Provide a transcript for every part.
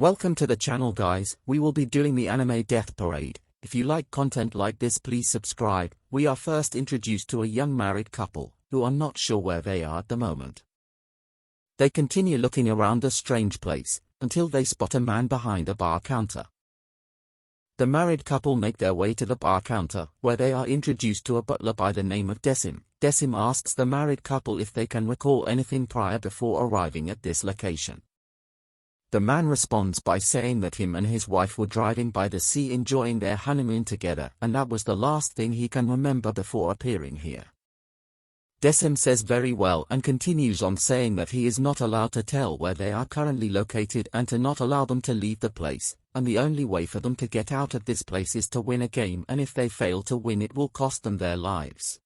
Welcome to the channel guys, we will be doing the anime death parade. If you like content like this, please subscribe. We are first introduced to a young married couple, who are not sure where they are at the moment. They continue looking around a strange place, until they spot a man behind a bar counter. The married couple make their way to the bar counter, where they are introduced to a butler by the name of Decim. Decim asks the married couple if they can recall anything prior before arriving at this location. The man responds by saying that him and his wife were driving by the sea enjoying their honeymoon together, and that was the last thing he can remember before appearing here. Decim says very well and continues on saying that he is not allowed to tell where they are currently located and to not allow them to leave the place, and the only way for them to get out of this place is to win a game, and if they fail to win it will cost them their lives.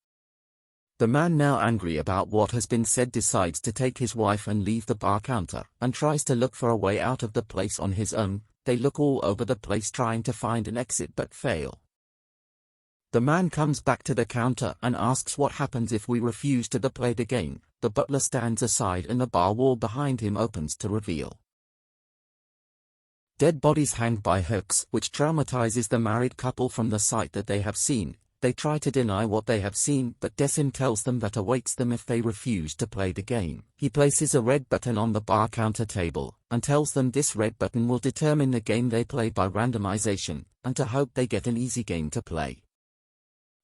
The man, now angry about what has been said, decides to take his wife and leave the bar counter, and tries to look for a way out of the place on his own. They look all over the place trying to find an exit but fail. The man comes back to the counter and asks what happens if we refuse to play the game. The butler stands aside and the bar wall behind him opens to reveal dead bodies hanged by hooks, which traumatizes the married couple from the sight that they have seen. They try to deny what they have seen, but Decim tells them that awaits them if they refuse to play the game. He places a red button on the bar counter table, and tells them this red button will determine the game they play by randomization, and to hope they get an easy game to play.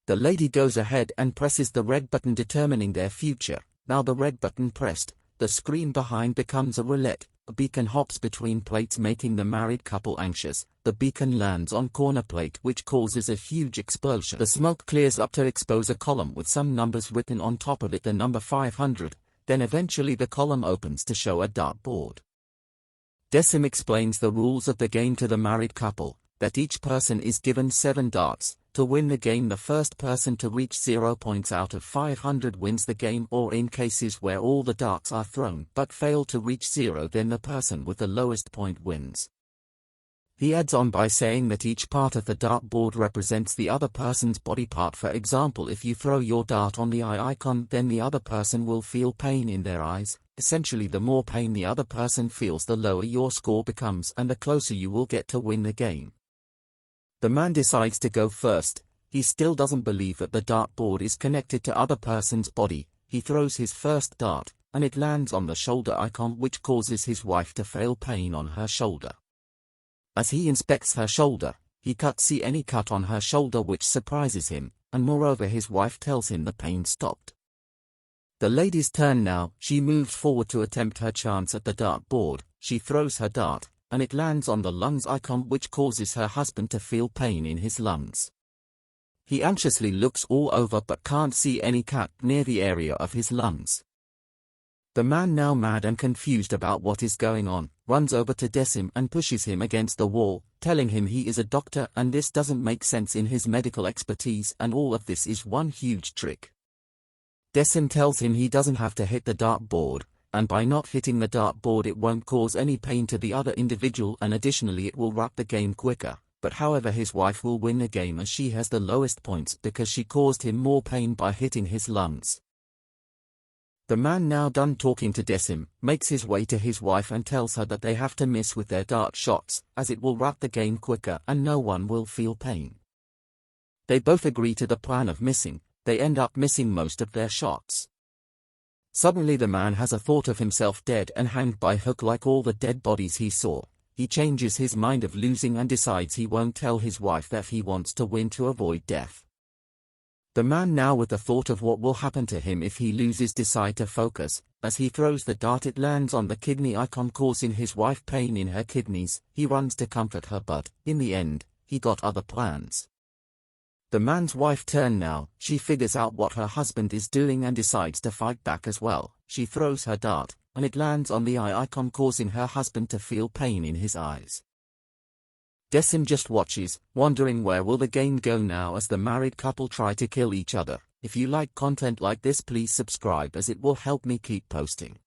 The lady goes ahead and presses the red button, determining their future. Now the red button pressed, the screen behind becomes a roulette. A beacon hops between plates, making the married couple anxious. The beacon lands on corner plate, which causes a huge explosion. The smoke clears up to expose a column with some numbers written on top of it, the number 500. Then eventually the column opens to show a dartboard. Decim explains the rules of the game to the married couple, that each person is given 7 darts. To win the game, the first person to reach 0 points out of 500 wins the game, or in cases where all the darts are thrown but fail to reach 0, then the person with the lowest point wins. He adds on by saying that each part of the dartboard represents the other person's body part. For example, if you throw your dart on the eye icon, then the other person will feel pain in their eyes. Essentially, the more pain the other person feels, the lower your score becomes and the closer you will get to win the game. The man decides to go first. He still doesn't believe that the dartboard is connected to other person's body. He throws his first dart, and it lands on the shoulder icon, which causes his wife to feel pain on her shoulder. As he inspects her shoulder, he can't see any cut on her shoulder, which surprises him, and moreover his wife tells him the pain stopped. The lady's turn now. She moves forward to attempt her chance at the dartboard. She throws her dart, and it lands on the lungs icon, which causes her husband to feel pain in his lungs. He anxiously looks all over but can't see any cut near the area of his lungs. The man, now mad and confused about what is going on, runs over to Decim and pushes him against the wall, telling him he is a doctor and this doesn't make sense in his medical expertise, and all of this is one huge trick. Decim tells him he doesn't have to hit the dartboard, and by not hitting the dartboard it won't cause any pain to the other individual, and additionally it will wrap the game quicker. But however, his wife will win the game as she has the lowest points because she caused him more pain by hitting his lungs. The man, now done talking to Decim, makes his way to his wife and tells her that they have to miss with their dart shots, as it will wrap the game quicker and no one will feel pain. They both agree to the plan of missing. They end up missing most of their shots. Suddenly the man has a thought of himself dead and hanged by hook like all the dead bodies he saw. He changes his mind of losing and decides he won't tell his wife that he wants to win to avoid death. The man, now with the thought of what will happen to him if he loses, decide to focus. As he throws the dart, it lands on the kidney icon, causing his wife pain in her kidneys. He runs to comfort her, but in the end, he got other plans. The man's wife turn now. She figures out what her husband is doing and decides to fight back as well. She throws her dart, and it lands on the eye icon, causing her husband to feel pain in his eyes. Decim just watches, wondering where will the game go now as the married couple try to kill each other. If you like content like this, please subscribe as it will help me keep posting.